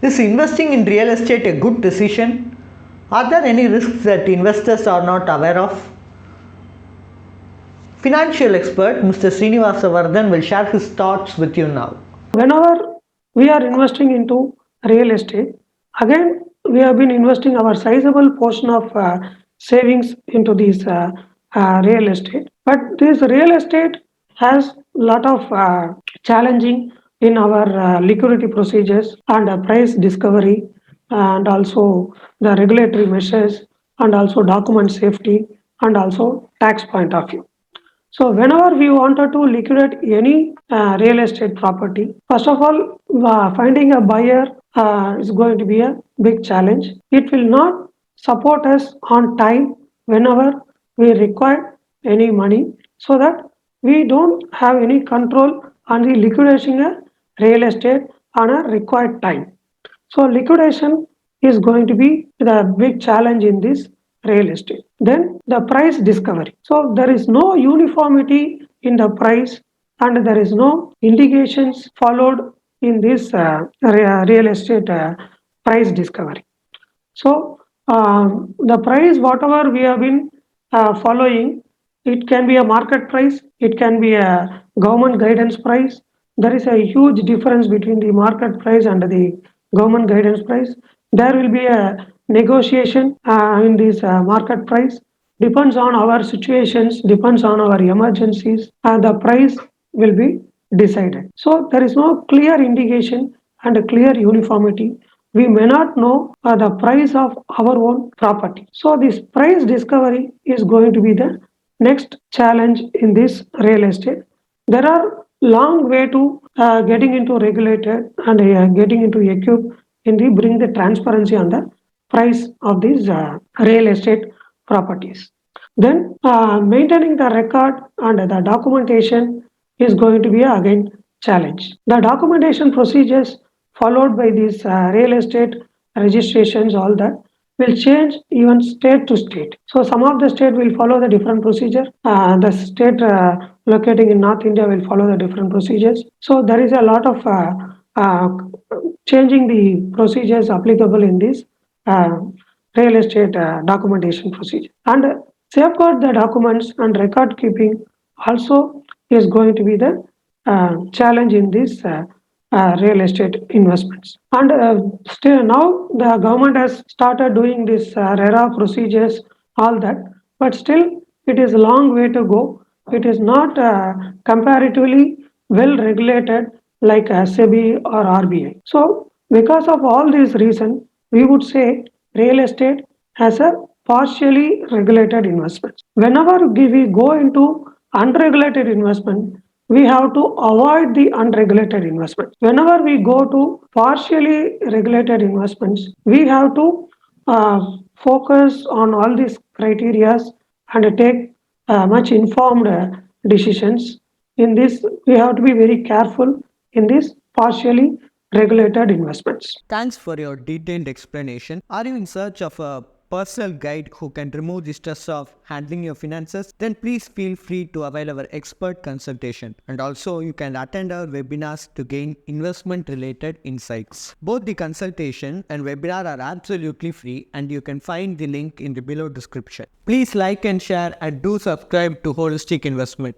Is investing in real estate a good decision? Are there any risks that investors are not aware of? Financial expert Mr. Srinivasa Vardhan will share his thoughts with you now. Whenever we are investing into real estate, again we have been investing our sizable portion of savings into this real estate. But this real estate has lot of challenging in our liquidity procedures and price discovery, and also the regulatory measures, and also document safety, and also tax point of view. So whenever we wanted to liquidate any real estate property, first of all, finding a buyer is going to be a big challenge. It will not support us on time whenever we require any money, so that we don't have any control on the liquidation a real estate on a required time. So liquidation is going to be the big challenge in this real estate. Then the price discovery. So there is no uniformity in the price, and there is no indications followed in this real estate price discovery. So the price, whatever we have been following, it can be a market price, it can be a government guidance price. There is a huge difference between the market price and the government guidance price. There will be a negotiation in this market price. Depends on our situations, depends on our emergencies, and the price will be decided. So there is no clear indication and a clear uniformity. We may not know the price of our own property. So this price discovery is going to be the next challenge in this real estate. There are long way to getting into regulated and getting into equipped in the bring the transparency on the price of these real estate properties. Then maintaining the record and the documentation is going to be again challenge. The documentation procedures followed by these real estate registrations, all that will change even state to state. So some of the state will follow the different procedure. The state locating in North India will follow the different procedures. So there is a lot of uh, changing the procedures applicable in this uh, real estate documentation procedure. And safeguard the documents and record keeping also is going to be the challenge in this real estate investments. And still now the government has started doing this RERA procedures, all that, but still it is a long way to go. It is not comparatively well regulated like SEBI or RBI. So because of all these reasons, we would say real estate has a partially regulated investment. Whenever we go into unregulated investment, we have to avoid the unregulated investments. Whenever we go to partially regulated investments, we have to focus on all these criterias and take much informed decisions. In this, we have to be very careful in this partially regulated investments. Thanks for your detailed explanation. Are you in search of a personal guide who can remove the stress of handling your finances? Then please feel free to avail our expert consultation. And also you can attend our webinars to gain investment related insights. Both the consultation and webinar are absolutely free, and you can find the link in the below description. Please like and share, and do subscribe to Holistic Investment.